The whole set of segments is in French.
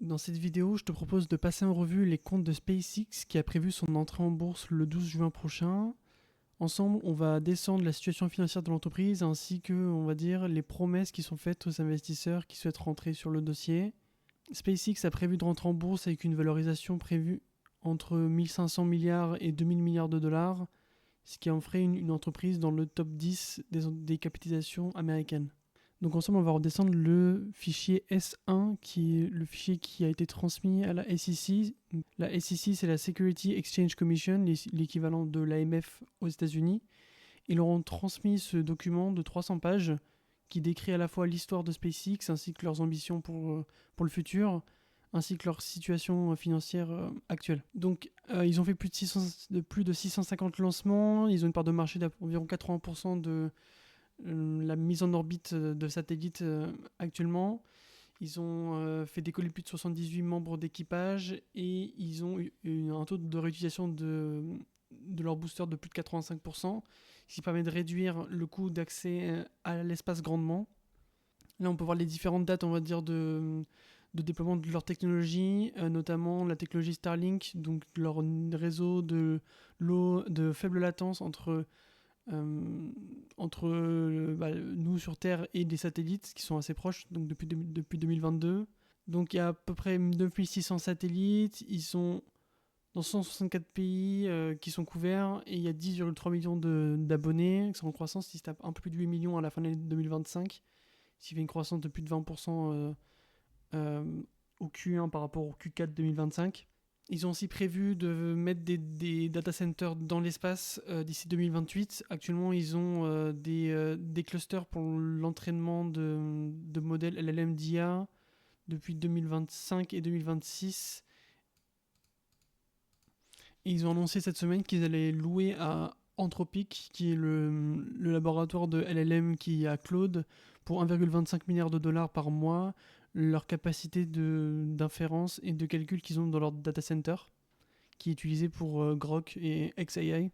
Dans cette vidéo, je te propose de passer en revue les comptes de SpaceX qui a prévu son entrée en bourse le 12 juin prochain. Ensemble, on va descendre la situation financière de l'entreprise ainsi que, on va dire, les promesses qui sont faites aux investisseurs qui souhaitent rentrer sur le dossier. SpaceX a prévu de rentrer en bourse avec une valorisation prévue entre 1500 milliards et 2000 milliards de dollars, ce qui en ferait une entreprise dans le top 10 des capitalisations américaines. Donc ensemble, on va redescendre le fichier S1, qui est le fichier qui a été transmis à la SEC. La SEC, c'est la Security Exchange Commission, l'équivalent de l'AMF aux États-Unis. Ils leur ont transmis ce document de 300 pages qui décrit à la fois l'histoire de SpaceX ainsi que leurs ambitions pour le futur, ainsi que leur situation financière actuelle. Donc ils ont fait plus de 650 lancements, ils ont une part de marché d'environ 80% de la mise en orbite de satellites actuellement. Ils ont fait décoller plus de 78 membres d'équipage et ils ont eu un taux de réutilisation de leur booster de plus de 85%, ce qui permet de réduire le coût d'accès à l'espace grandement. Là, on peut voir les différentes dates, on va dire, de déploiement de leur technologie, notamment la technologie Starlink, donc leur réseau de faible latence entre nous sur Terre et des satellites qui sont assez proches, donc depuis 2022. Donc il y a à peu près 9600 satellites, ils sont dans 164 pays qui sont couverts et il y a 10,3 millions d'abonnés qui sont en croissance, ils se tapent un peu plus de 8 millions à la fin de l'année 2025, ce qui fait une croissance de plus de 20% au Q1 par rapport au Q4 2025. Ils ont aussi prévu de mettre des data centers dans l'espace d'ici 2028. Actuellement, ils ont des clusters pour l'entraînement de modèles LLM d'IA depuis 2025 et 2026. Et ils ont annoncé cette semaine qu'ils allaient louer à Anthropic, qui est le laboratoire de LLM qui est à Claude, pour 1,25 milliard de dollars par mois, leur capacité d'inférence et de calcul qu'ils ont dans leur data center, qui est utilisé pour Grok et XAI.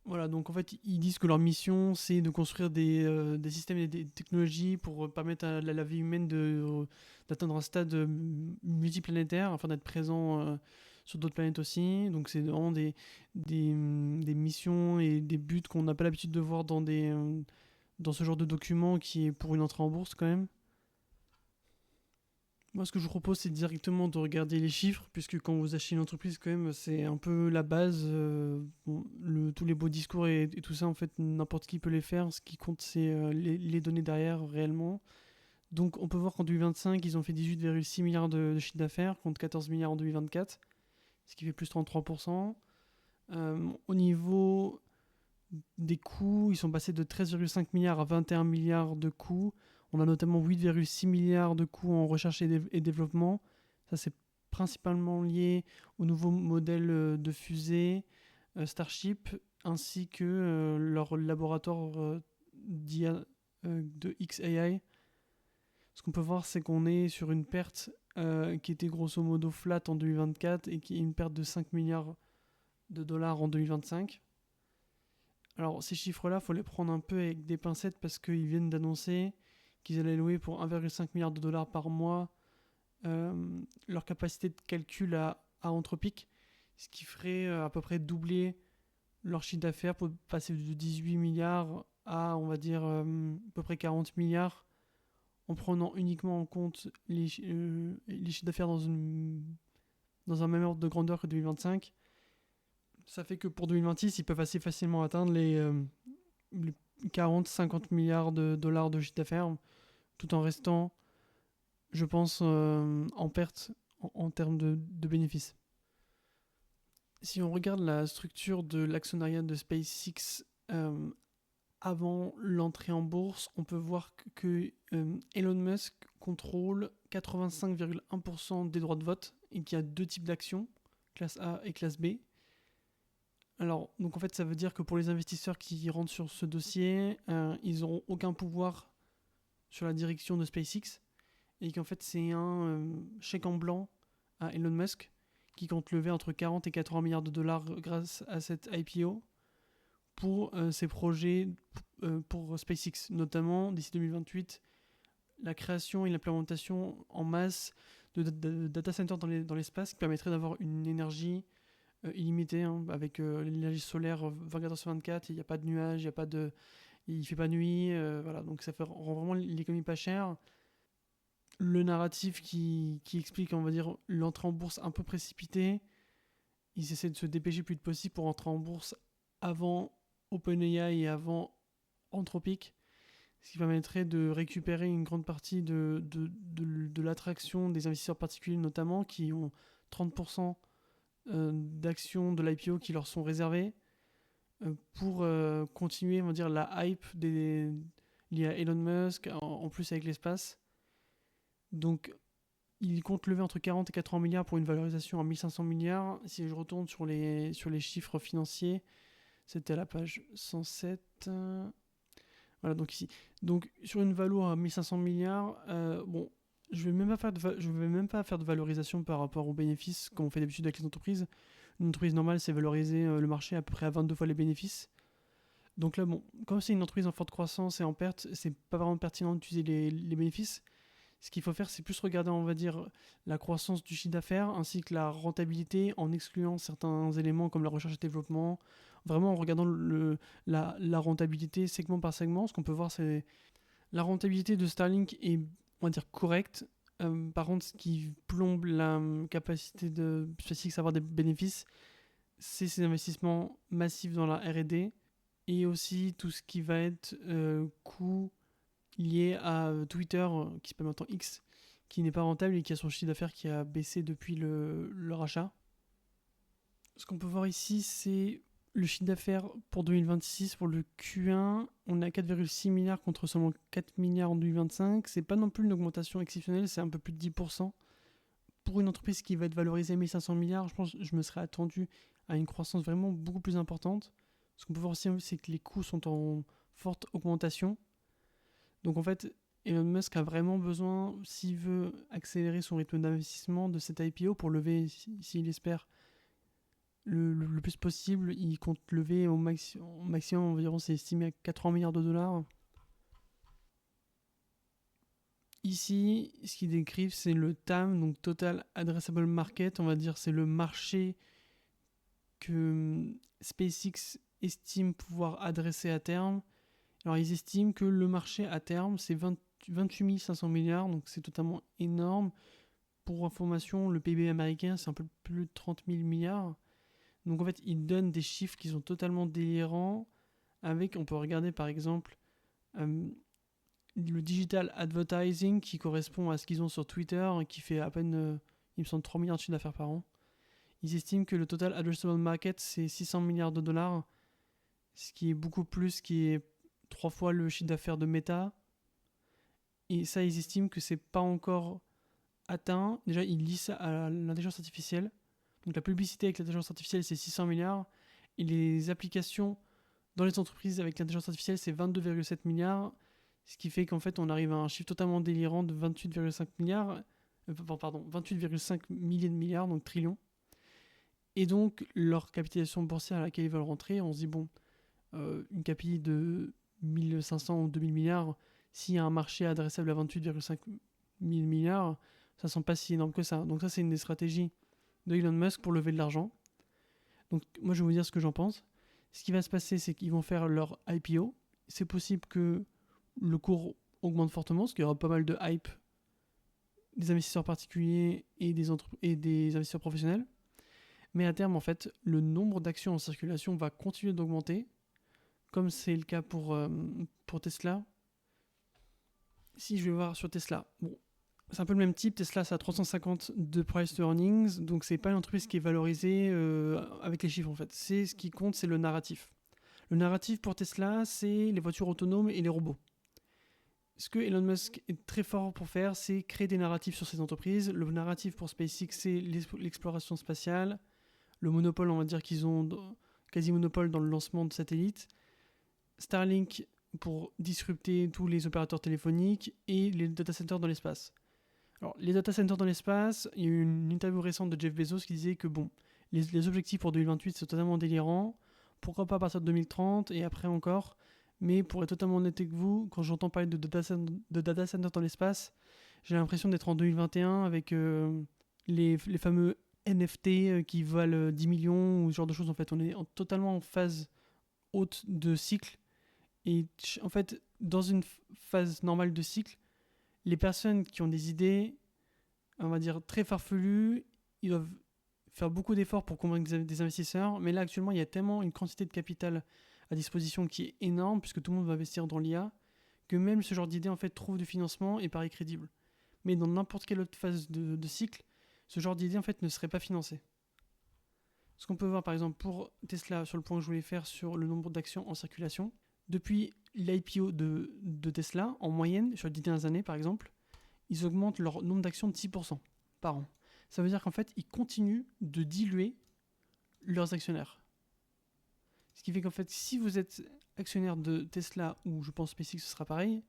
Voilà, donc en fait, ils disent que leur mission, c'est de construire des systèmes et des technologies pour permettre à la vie humaine d'atteindre un stade multiplanétaire, afin d'être présent sur d'autres planètes aussi. Donc c'est vraiment des missions et des buts qu'on n'a pas l'habitude de voir dans ce genre de document qui est pour une entrée en bourse quand même. Moi, ce que je vous propose, c'est directement de regarder les chiffres, puisque quand vous achetez une entreprise, quand même, c'est un peu la base. Tous les beaux discours et tout ça, en fait, n'importe qui peut les faire. Ce qui compte, c'est les données derrière, réellement. Donc, on peut voir qu'en 2025, ils ont fait 18,6 milliards de chiffre d'affaires, contre 14 milliards en 2024, ce qui fait plus 33%. Au niveau des coûts, ils sont passés de 13,5 milliards à 21 milliards de coûts. On a notamment 8,6 milliards de coûts en recherche et développement. Ça, c'est principalement lié au nouveau modèle de fusée Starship, ainsi que leur laboratoire d'IA de XAI. Ce qu'on peut voir, c'est qu'on est sur une perte qui était grosso modo flat en 2024 et qui est une perte de 5 milliards de dollars en 2025. Alors ces chiffres-là, il faut les prendre un peu avec des pincettes parce qu'ils viennent d'annoncer qu'ils allaient louer pour 1,5 milliard de dollars par mois leur capacité de calcul à Anthropic, ce qui ferait à peu près doubler leur chiffre d'affaires pour passer de 18 milliards à, on va dire, à peu près 40 milliards en prenant uniquement en compte les chiffres d'affaires dans un même ordre de grandeur que 2025. Ça fait que pour 2026, ils peuvent assez facilement atteindre les 40-50 milliards de dollars de chiffre d'affaires, tout en restant, je pense, en perte en termes de bénéfices. Si on regarde la structure de l'actionnariat de SpaceX avant l'entrée en bourse, on peut voir que Elon Musk contrôle 85,1% des droits de vote et qu'il y a deux types d'actions, classe A et classe B. Alors, donc en fait, ça veut dire que pour les investisseurs qui rentrent sur ce dossier, ils n'auront aucun pouvoir sur la direction de SpaceX et qu'en fait, c'est un chèque en blanc à Elon Musk qui compte lever entre 40 et 80 milliards de dollars grâce à cette IPO pour ses projets pour SpaceX, notamment d'ici 2028, la création et l'implémentation en masse de data center dans l'espace qui permettrait d'avoir une énergie illimitée, hein, avec l'énergie solaire 24 sur 24, il n'y a pas de nuages, il fait pas nuit, voilà, donc ça rend vraiment l'économie pas chère. Le narratif qui explique, on va dire, l'entrée en bourse un peu précipitée, ils essaient de se dépêcher le plus vite possible pour entrer en bourse avant OpenAI et avant Anthropic, ce qui permettrait de récupérer une grande partie de l'attraction des investisseurs particuliers notamment, qui ont 30% d'actions de l'IPO qui leur sont réservées, pour continuer, on va dire, la hype liée à Elon Musk, en plus avec l'espace. Donc, il compte lever entre 40 et 80 milliards pour une valorisation à 1500 milliards. Si je retourne sur les chiffres financiers, c'était à la page 107. Voilà, donc ici. Donc, sur une valo à 1500 milliards, bon, je vais même pas faire de valorisation par rapport aux bénéfices, comme on fait d'habitude avec les entreprises. Une entreprise normale, c'est valoriser le marché à peu près à 22 fois les bénéfices. Donc là, bon, comme c'est une entreprise en forte croissance et en perte, c'est pas vraiment pertinent d'utiliser les bénéfices. Ce qu'il faut faire, c'est plus regarder, on va dire, la croissance du chiffre d'affaires ainsi que la rentabilité en excluant certains éléments comme la recherche et développement. Vraiment en regardant la rentabilité segment par segment. Ce qu'on peut voir, c'est la rentabilité de Starlink est, on va dire, correcte. Par contre, ce qui plombe la capacité de SpaceX à avoir des bénéfices, c'est ces investissements massifs dans la R&D et aussi tout ce qui va être coût lié à Twitter, qui s'appelle maintenant X, qui n'est pas rentable et qui a son chiffre d'affaires qui a baissé depuis le rachat. Ce qu'on peut voir ici, c'est le chiffre d'affaires pour 2026, pour le Q1, on est à 4,6 milliards contre seulement 4 milliards en 2025. C'est pas non plus une augmentation exceptionnelle, c'est un peu plus de 10%. Pour une entreprise qui va être valorisée à 1500 milliards, je pense que je me serais attendu à une croissance vraiment beaucoup plus importante. Ce qu'on peut voir aussi, c'est que les coûts sont en forte augmentation. Donc en fait, Elon Musk a vraiment besoin, s'il veut accélérer son rythme d'investissement, de cette IPO pour lever, s'il espère, le plus possible. Il compte lever au maximum environ, c'est estimé à 80 milliards de dollars. Ici, ce qu'ils décrivent, c'est le TAM, donc Total Addressable Market. On va dire c'est le marché que SpaceX estime pouvoir adresser à terme. Alors, ils estiment que le marché à terme, c'est 28 500 milliards, donc c'est totalement énorme. Pour information, le PIB américain, c'est un peu plus de 30 000 milliards. Donc, en fait, ils donnent des chiffres qui sont totalement délirants. On peut regarder par exemple le digital advertising qui correspond à ce qu'ils ont sur Twitter, qui fait à peine, il me semble, 3 milliards de chiffre d'affaires par an. Ils estiment que le total addressable market, c'est 600 milliards de dollars, ce qui est beaucoup plus, qui est 3 fois le chiffre d'affaires de Meta. Et ça, ils estiment que c'est pas encore atteint. Déjà, ils lient ça à l'intelligence artificielle. Donc la publicité avec l'intelligence artificielle, c'est 600 milliards. Et les applications dans les entreprises avec l'intelligence artificielle, c'est 22,7 milliards. Ce qui fait qu'en fait, on arrive à un chiffre totalement délirant de 28,5 milliards. 28,5 milliers de milliards, donc trillions. Et donc, leur capitalisation boursière à laquelle ils veulent rentrer, on se dit, bon, une capi de 1500 ou 2000 milliards, s'il y a un marché adressable à 28,5 milliards, ça ne semble pas si énorme que ça. Donc ça, c'est une des stratégies de Elon Musk pour lever de l'argent. Donc moi, je vais vous dire ce que j'en pense. Ce qui va se passer, c'est qu'ils vont faire leur IPO. C'est possible que le cours augmente fortement, parce qu'il y aura pas mal de hype des investisseurs particuliers et des investisseurs professionnels. Mais à terme, en fait, le nombre d'actions en circulation va continuer d'augmenter, comme c'est le cas pour Tesla. Si je vais voir sur Tesla, bon, c'est un peu le même type. Tesla, c'est à 350 de price to earnings, donc c'est pas une entreprise qui est valorisée avec les chiffres en fait. C'est ce qui compte, c'est le narratif. Le narratif pour Tesla, c'est les voitures autonomes et les robots. Ce que Elon Musk est très fort pour faire, c'est créer des narratifs sur ces entreprises. Le narratif pour SpaceX, c'est l'exploration spatiale. Le monopole, on va dire qu'ils ont quasi monopole dans le lancement de satellites. Starlink pour disrupter tous les opérateurs téléphoniques et les data centers dans l'espace. Alors, les data centers dans l'espace, il y a eu une interview récente de Jeff Bezos qui disait que bon, les objectifs pour 2028 c'est totalement délirant. Pourquoi pas à partir de 2030 et après encore. Mais pour être totalement honnête avec vous, quand j'entends parler de data center dans l'espace, J'ai l'impression d'être en 2021 avec les fameux NFT qui valent 10 millions ou ce genre de choses. En fait, on est totalement en phase haute de cycle. Et en fait, dans une phase normale de cycle, les personnes qui ont des idées, on va dire, très farfelues, ils doivent faire beaucoup d'efforts pour convaincre des investisseurs. Mais là, actuellement, il y a tellement une quantité de capital à disposition qui est énorme, puisque tout le monde va investir dans l'IA, que même ce genre d'idée, en fait, trouve du financement et paraît crédible. Mais dans n'importe quelle autre phase de cycle, ce genre d'idée, en fait, ne serait pas financé. Ce qu'on peut voir, par exemple, pour Tesla, sur le point que je voulais faire sur le nombre d'actions en circulation, depuis l'IPO de Tesla, en moyenne, sur les 10 dernières années, par exemple, ils augmentent leur nombre d'actions de 6% par an. Ça veut dire qu'en fait, ils continuent de diluer leurs actionnaires. Ce qui fait qu'en fait, si vous êtes actionnaire de Tesla, ou je pense SpaceX, ce sera pareil,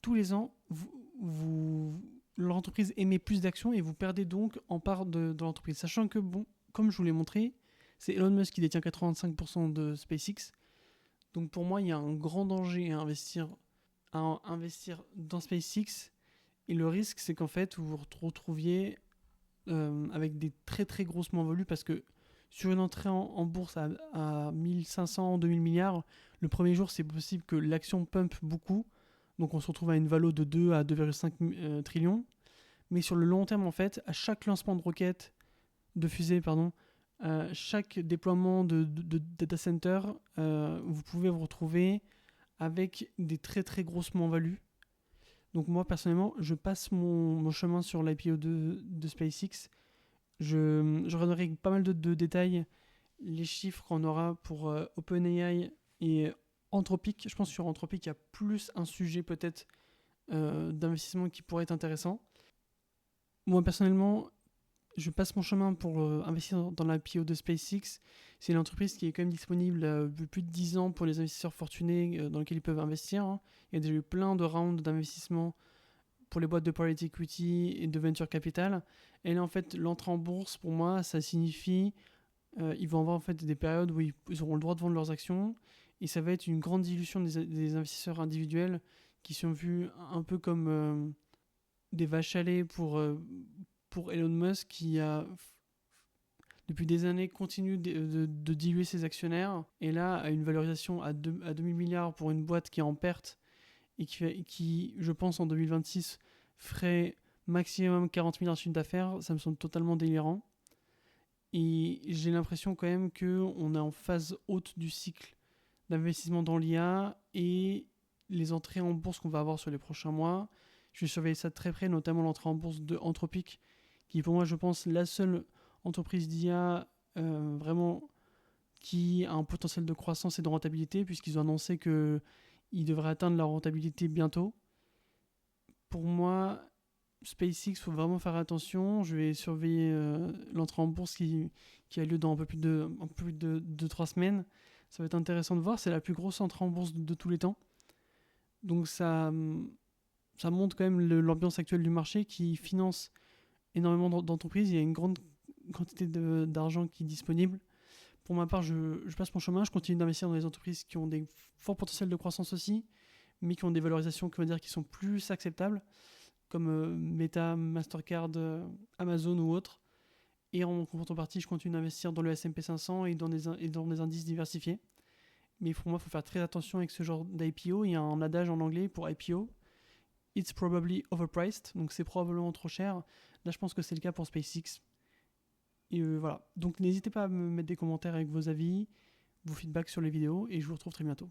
tous les ans, l'entreprise émet plus d'actions et vous perdez donc en part de l'entreprise. Sachant que, bon, comme je vous l'ai montré, c'est Elon Musk qui détient 85% de SpaceX. Donc pour moi, il y a un grand danger à investir dans SpaceX. Et le risque, c'est qu'en fait, vous vous retrouviez avec des très très grosses moins-values parce que sur une entrée en bourse à 1500, 2000 milliards, le premier jour, c'est possible que l'action pump beaucoup. Donc on se retrouve à une valo de 2 à 2,5 trillions. Mais sur le long terme, en fait, à chaque lancement de roquette, de fusée, pardon, chaque déploiement de data center, vous pouvez vous retrouver avec des très très grosses moins-values. Donc moi personnellement, je passe mon chemin sur l'IPO de SpaceX. Je regarderai pas mal de détails, les chiffres qu'on aura pour OpenAI et Anthropic. Je pense que sur Anthropic, il y a plus un sujet peut-être d'investissement qui pourrait être intéressant. Moi personnellement, je passe mon chemin pour investir dans l'IPO de SpaceX. C'est une entreprise qui est quand même disponible depuis plus de 10 ans pour les investisseurs fortunés dans lesquels ils peuvent investir, hein. Il y a déjà eu plein de rounds d'investissement pour les boîtes de private equity et de venture capital. Et là, en fait, l'entrée en bourse, pour moi, ça signifie ils vont avoir en fait des périodes où ils auront le droit de vendre leurs actions. Et ça va être une grande dilution des investisseurs individuels qui sont vus un peu comme des vaches à lait pour Elon Musk qui a depuis des années continue de diluer ses actionnaires et là a une valorisation à 2000 milliards pour une boîte qui est en perte et qui je pense en 2026 ferait maximum 40 milliards de chiffre d'affaires. Ça me semble totalement délirant et j'ai l'impression quand même qu'on est en phase haute du cycle d'investissement dans l'IA et les entrées en bourse qu'on va avoir sur les prochains mois. Je vais surveiller ça de très près, notamment l'entrée en bourse de Anthropic, qui est pour moi, je pense, la seule entreprise d'IA vraiment qui a un potentiel de croissance et de rentabilité, puisqu'ils ont annoncé qu'ils devraient atteindre leur rentabilité bientôt. Pour moi, SpaceX, il faut vraiment faire attention. Je vais surveiller l'entrée en bourse qui a lieu dans un peu plus de 3 semaines. Ça va être intéressant de voir. C'est la plus grosse entrée en bourse de tous les temps. Donc ça montre quand même l'ambiance actuelle du marché qui finance énormément d'entreprises. Il y a une grande quantité d'argent qui est disponible. Pour ma part, je passe mon chemin. Je continue d'investir dans les entreprises qui ont des forts potentiels de croissance aussi, mais qui ont des valorisations qui sont plus acceptables, comme Meta, Mastercard, Amazon ou autres. Et en contrepartie, je continue d'investir dans le S&P 500 et dans des indices diversifiés. Mais pour moi, il faut faire très attention avec ce genre d'IPO. Il y a un adage en anglais pour IPO. It's probably overpriced. Donc c'est probablement trop cher. Là, je pense que c'est le cas pour SpaceX. Et voilà. Donc n'hésitez pas à me mettre des commentaires avec vos avis, vos feedbacks sur les vidéos. Et je vous retrouve très bientôt.